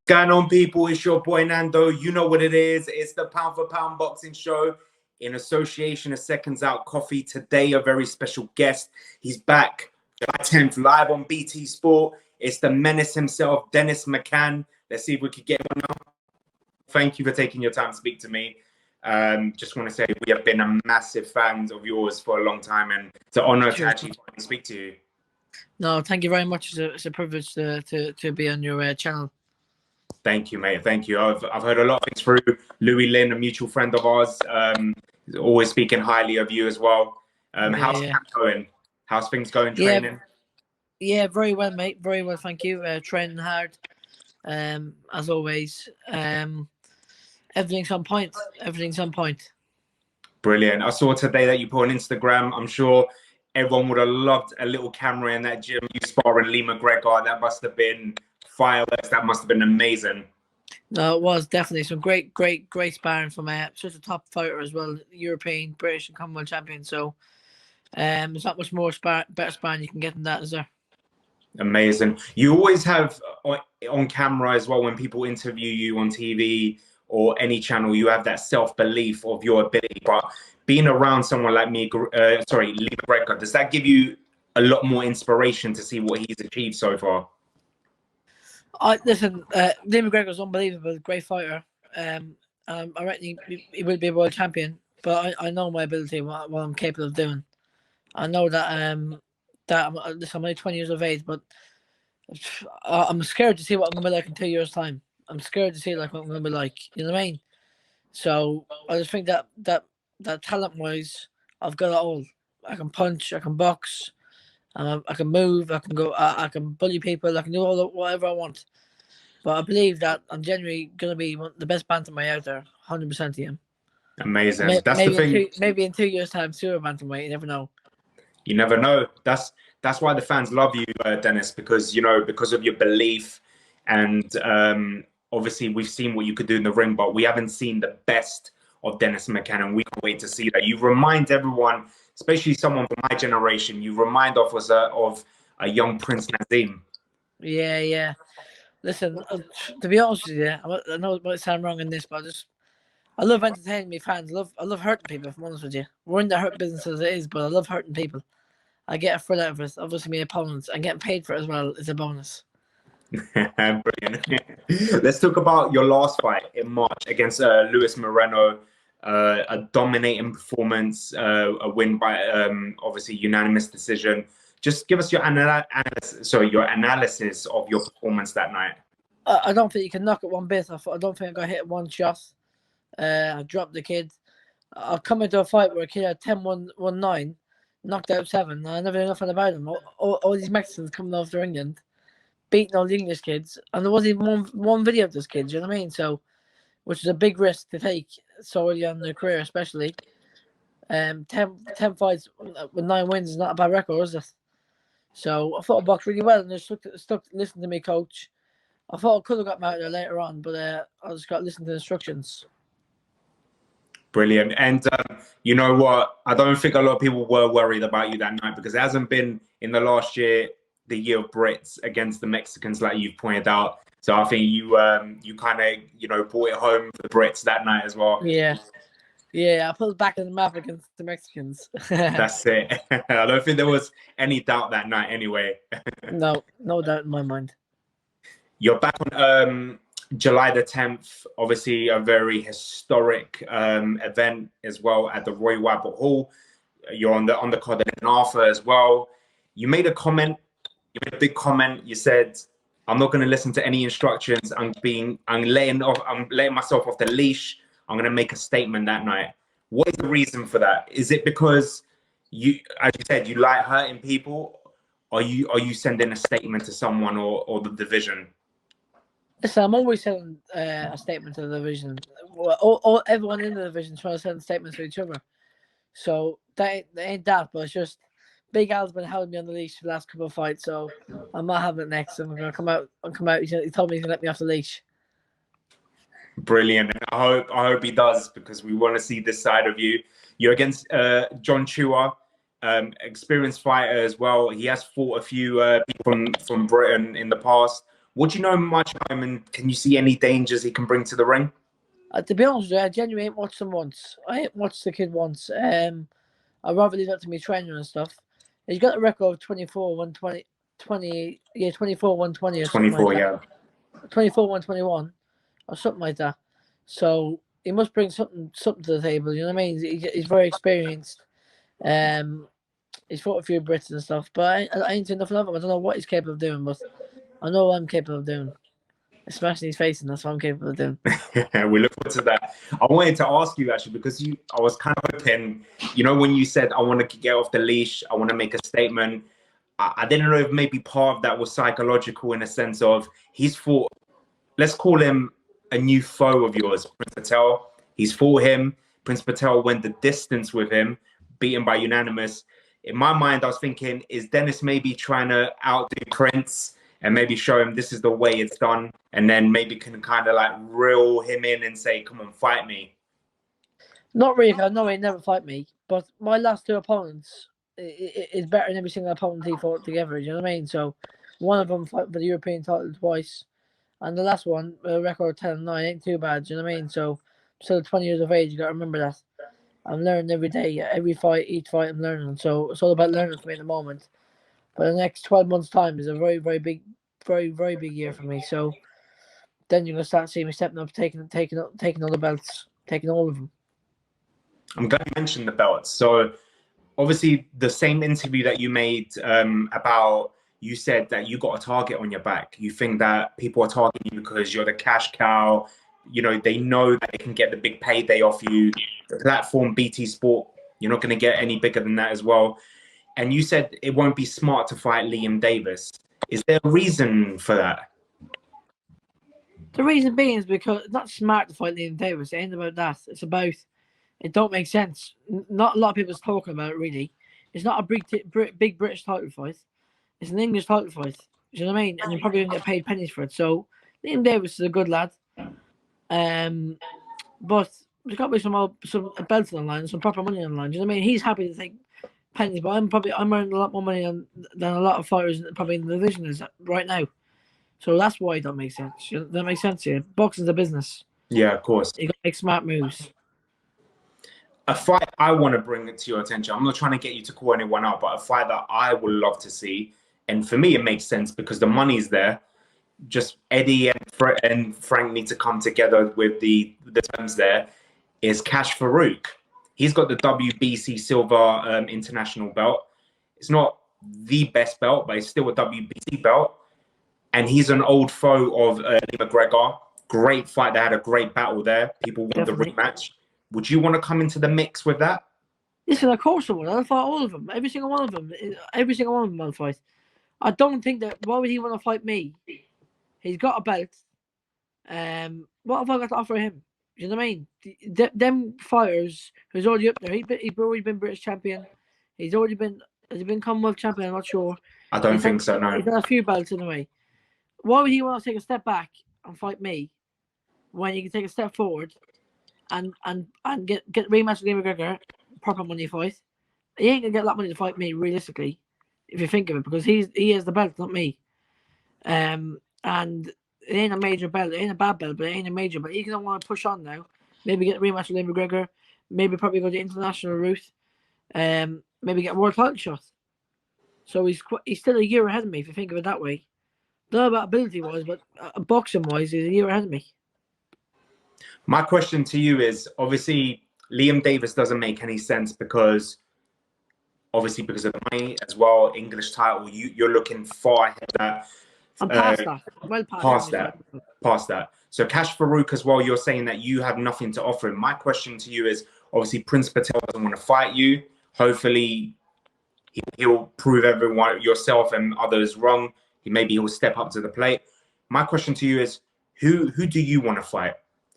Going on, people? It's your boy Nando. You know what it is. It's the Pound for Pound Boxing Show in association of Seconds Out Coffee. Today, a very special guest. He's back July 10th live on BT Sport. It's the Menace himself, Dennis McCann. Let's see if we could get one now. Thank you for taking your time to speak to me. Just want to say we have been a massive fans of yours for a long time, and it's an honor to actually speak to you. No, thank you very much. It's a privilege to be on your channel. Thank you, mate. Thank you. I've heard a lot of things through Louis Lynn, a mutual friend of ours. He's always speaking highly of you as well. How's things going? How's things going? Training? Yeah, very well, mate. Very well, thank you. Training hard, as always. Everything's on point. Everything's on point. Brilliant. I saw today that you put on Instagram. I'm sure everyone would have loved a little camera in that gym. You sparring Lee McGregor. That must have been fireworks. That must have been amazing. No, it was definitely some great sparring from such a top fighter as well, European, British, and Commonwealth champion. So, there's not much more better sparring you can get than that, is there? Amazing. You always have on camera as well when people interview you on TV or any channel. You have that self-belief of your ability, but being around someone like me, Lee McGregor, does that give you a lot more inspiration to see what he's achieved so far? Listen, Lee McGregor's unbelievable, great fighter. I reckon he will be a world champion, but I know my ability, what I'm capable of doing. I know that I'm only 20 years of age, but I'm scared to see what I'm gonna be like in 2 years' time. I'm scared to see what I'm gonna be like. You know what I mean? So I just think that talent-wise, I've got it all. I can punch, I can box, I can move, I can go, I can bully people, I can do whatever I want. But I believe that I'm genuinely gonna be the best bantamweight out there, 100% of him. Amazing. That's the thing. Maybe in 2 years' time, super bantamweight. You never know. You never know. That's why the fans love you, Dennis, because because of your belief, and obviously we've seen what you could do in the ring, but we haven't seen the best of Dennis McCann, and we can't wait to see that. You remind everyone, especially someone from my generation, you remind us of a young Prince Nazim. Yeah. Listen, to be honest with you, I know it might sound wrong in this, but I love entertaining my fans. I love hurting people, if I'm honest with you. We're in the hurt business as it is, but I love hurting people. I get a thrill out of it. Obviously, my opponents, and getting paid for it as well is a bonus. Brilliant. Let's talk about your last fight in March against Luis Moreno. A dominating performance, a win by obviously unanimous decision. Just give us your analysis of your performance that night. I don't think you can knock it one bit. I don't think I got hit one shot. I dropped the kid. I come into a fight where a kid had 10-1-9, knocked out 7. I never knew nothing about him. All these Mexicans coming over England, beating all the English kids, and there wasn't even one video of this kid. You know what I mean? So, which is a big risk to take so early on in their career, especially. 10 fights with 9 wins is not a bad record, is it? So I thought I boxed really well, and just stuck listening to me coach. I thought I could have got me out there later on, but I just got to listen to the instructions. Brilliant. And you know what? I don't think a lot of people were worried about you that night, because it hasn't been in the last year, the year of Brits against the Mexicans, like you've pointed out. So I think you kind of brought it home for the Brits that night as well. Yeah, I put it back in the map against the Mexicans. That's it. I don't think there was any doubt that night anyway. No doubt in my mind. You're back on July the 10th, obviously a very historic event as well at the Roy Wabbott Hall. You're on the card of Lyndon Arthur as well. You made a comment. You made a big comment. You said, "I'm not going to listen to any instructions. I'm letting myself off the leash. I'm going to make a statement that night." What is the reason for that? Is it because you, as you said, you like hurting people? Are you sending a statement to someone or the division? Listen, I'm always sending a statement to the division. Everyone in the division trying to send statements to each other. So that ain't that, but it's just Big Al's been holding me on the leash for the last couple of fights, so I'm not having it next. I'm gonna come out. He told me he's gonna let me off the leash. Brilliant. I hope he does, because we want to see this side of you. You're against John Chuwa, experienced fighter as well. He has fought a few people from Britain in the past. What do you know much about him, and can you see any dangers he can bring to the ring? To be honest with you, I genuinely ain't watched him once. I ain't watched the kid once. I'd rather leave that to me trainer and stuff. He's got a record of 24, 120, 24, 120 or something 24, like yeah. that. 24, 121 or something like that. So he must bring something to the table. You know what I mean? He's very experienced. He's fought a few Brits and stuff, but I ain't seen nothing of him. I don't know what he's capable of doing, but I know what I'm capable of doing. Smashing his face, and that's what I'm capable of doing. We look forward to that. I wanted to ask you actually, because I was kind of hoping, when you said I want to get off the leash, I want to make a statement. I didn't know if maybe part of that was psychological, in a sense of he's fought, let's call him a new foe of yours, Prince Patel. He's fought him. Prince Patel went the distance with him, beaten by unanimous. In my mind, I was thinking, is Dennis maybe trying to outdo Prince and maybe show him this is the way it's done, and then maybe can kind of like reel him in and say, come on, fight me? Not really. I know he'd never fight me, but my last two opponents is better than every single opponent he fought together. You know what I mean? So one of them fought for the European title twice, and the last one, a record of 10-9, ain't too bad. You know what I mean? So still 20 years of age. You got to remember that. I'm learning every day, every fight, each fight I'm learning. So it's all about learning for me at the moment. But the next 12 months' time is a very, very big, very, very big year for me. So then you're gonna start seeing me stepping up, taking all the belts, taking all of them. I'm glad you mentioned the belts. So obviously the same interview that you made about, you said that you got a target on your back. You think that people are targeting you because you're the cash cow. They know that they can get the big payday off you. The platform, BT Sport, you're not going to get any bigger than that as well. And you said it won't be smart to fight Liam Davis. Is there a reason for that? The reason being is because it's not smart to fight Lyndon Davis. It ain't about that. It's about, it don't make sense. Not a lot of people's talking about it, really. It's not a big British title fight. It's an English title fight. You know what I mean? And you're probably going to get paid pennies for it. So Liam Davis is a good lad. But there's got to be some belts on the line, some proper money on the line. You know what I mean? He's happy to take pennies, but I'm earning a lot more money than a lot of fighters probably in the division is right now. So that's why it don't make sense. That makes sense here. Boxing's a business. Yeah, of course. You got to make smart moves. A fight I want to bring it to your attention. I'm not trying to get you to call anyone out, but a fight that I would love to see, and for me it makes sense because the money's there. Just Eddie and Frank need to come together with the terms there. Is Cash Farouk. He's got the WBC silver international belt. It's not the best belt, but it's still a WBC belt. And he's an old foe of Lee McGregor. Great fight. They had a great battle there. People want the rematch. Would you want to come into the mix with that? Listen, of course I would. I'll fight all of them. Every single one of them. Every single one of them I'll fight. I don't think that, why would he want to fight me? He's got a belt. What have I got to offer him? You know what I mean? Them fighters who's already up there. He's already been British champion. Has he been Commonwealth champion? I'm not sure. I don't think so, no. He's got a few belts in a way. Why would he want to take a step back and fight me when he can take a step forward and get rematch with Lee McGregor, proper money fight? He ain't gonna get that money to fight me realistically, if you think of it, because he has the belt, not me. And it ain't a major belt. It ain't a bad belt, but it ain't a major. But he's gonna want to push on now. Maybe get a rematch with Lee McGregor. Maybe probably go the international route. Maybe get a world title shot. So he's still a year ahead of me if you think of it that way. Not about ability wise, but boxing wise, he's a year ahead of me. My question to you is, obviously Liam Davis doesn't make any sense because of the money as well. English title, you're looking far ahead of that. I'm past that. Well past that. So Cash Farouk as well, you're saying that you have nothing to offer him. My question to you is, obviously Prince Patel doesn't want to fight you. Hopefully he'll prove everyone, yourself and others, wrong. Maybe he'll step up to the plate. My question to you is, who do you want to fight?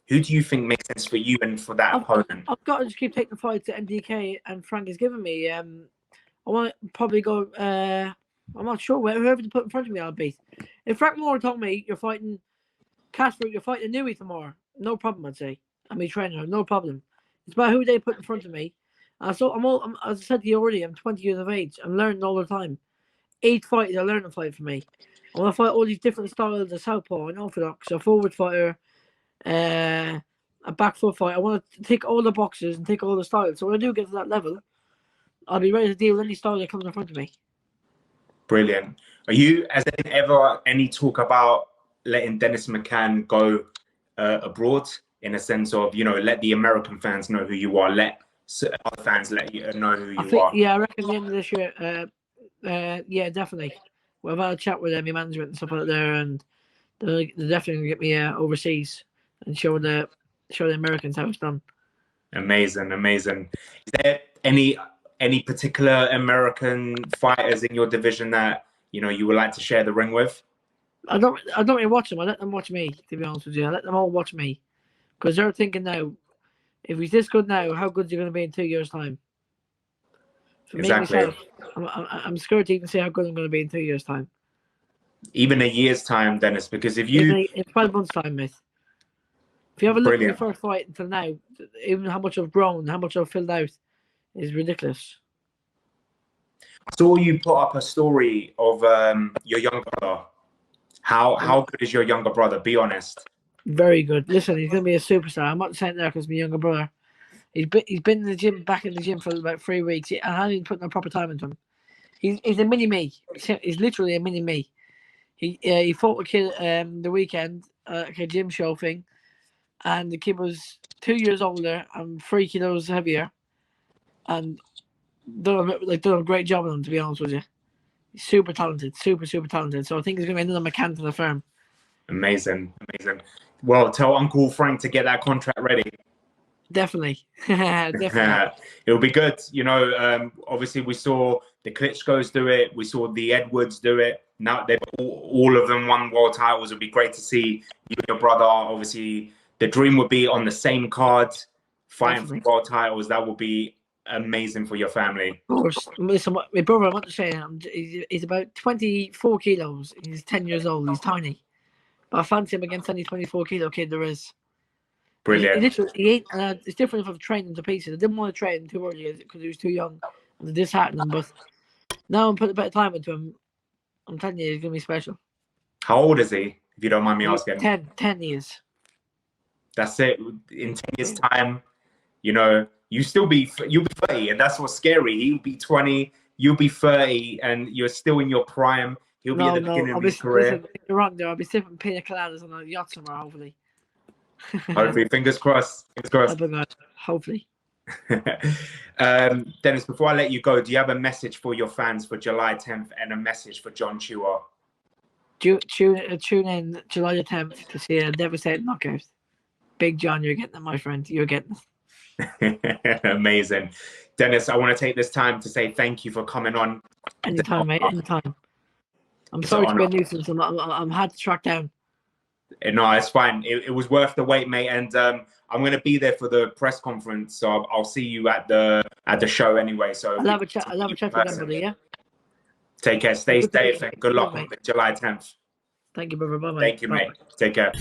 Who do you think makes sense for you and for that opponent? I've got to just keep taking the fights that MDK and Frank has given me. I want to probably go. I'm not sure whoever to put in front of me, I'll beat. If Frank Moore told me you're fighting Casper, you're fighting Newey tomorrow, no problem. I'd say I'm a trainer, no problem. It's about who they put in front of me. So as I said to you already, I'm 20 years of age. I'm learning all the time. each fight is a learning fight for me. I want to fight all these different styles of southpaw, an orthodox, a forward fighter, a back foot fight. I want to tick all the boxes and tick all the styles. So when I do get to that level, I'll be ready to deal with any style that comes in front of me. Brilliant. Has there ever any talk about letting Dennis McCann go abroad, in a sense of, let the American fans know who you are, let other fans let you know who you are? Yeah, I reckon at the end of this year, yeah, definitely. We've had a chat with my management and stuff like that, and they're definitely going to get me overseas and show the Americans how it's done. Amazing. Is there any particular American fighters in your division that you would like to share the ring with? I don't really watch them. I let them watch me, to be honest with you. I let them all watch me, because they're thinking now, if he's this good now, how good is he going to be in 2 years' time? For exactly. me, myself, I'm scared to even say how good I'm going to be in 2 years' time. Even a year's time, Dennis, because if you... In 12 months' time, mate. If you have a look at my first fight until now, even how much I've grown, how much I've filled out, is ridiculous. I saw you put up a story of your younger brother. How good is your younger brother? Be honest. Very good. Listen, he's going to be a superstar. I'm not saying that because my younger brother. He's been in the gym, back in the gym for about 3 weeks. I haven't even put no proper time into him. He's a mini me. He's literally a mini me. He fought a kid the weekend, like a gym show thing, and the kid was 2 years older and 3 kilos heavier, and done a great job on him, to be honest with you. He's super talented, super talented. So I think he's going to be another McCann to the firm. Amazing. Well, tell Uncle Frank to get that contract ready. Definitely. It'll be good. Obviously we saw the Klitschko's do it. We saw the Edwards do it. Now they've all of them won world titles. It'll be great to see you and your brother. Obviously, the dream would be on the same card, fighting for world titles. That would be amazing for your family. Of course. Listen, my brother, I want to say, he's about 24 kilos. He's 10 years old. He's tiny. But I fancy him against any 24 kilo kid there is. Brilliant. He ain't, it's different if I've trained him to pieces. I didn't want to train him too early because he was too young and disheartened him. But now I'm putting a bit of time into him. I'm telling you, he's going to be special. How old is he, if you don't mind me asking? 10 years. That's it. In 10 years' time, you'll be 30, and that's what's scary. He'll be 20, you'll be 30, and you're still in your prime. He'll be at the beginning of his career. Listen, you're wrong there. I'll be sipping pina coladas on a yacht somewhere, hopefully. Hopefully, fingers crossed. Hopefully. Dennis, before I let you go, do you have a message for your fans for July 10th and a message for John Chuwa? Tune in July the 10th to see a devastating knockout. Big John, you're getting it, my friend. You're getting it. Amazing. Dennis, I want to take this time to say thank you for coming on. Anytime, mate. Anytime. I'm sorry to be a nuisance. I'm hard to track down. No, it's fine. It was worth the wait, mate. And I'm going to be there for the press conference, so I'll see you at the show anyway. So I'll have a chat with everybody. Yeah. Take care. Stay safe and good luck on July 10th. Thank you, brother. Bye, mate. Thank you, mate. Take care.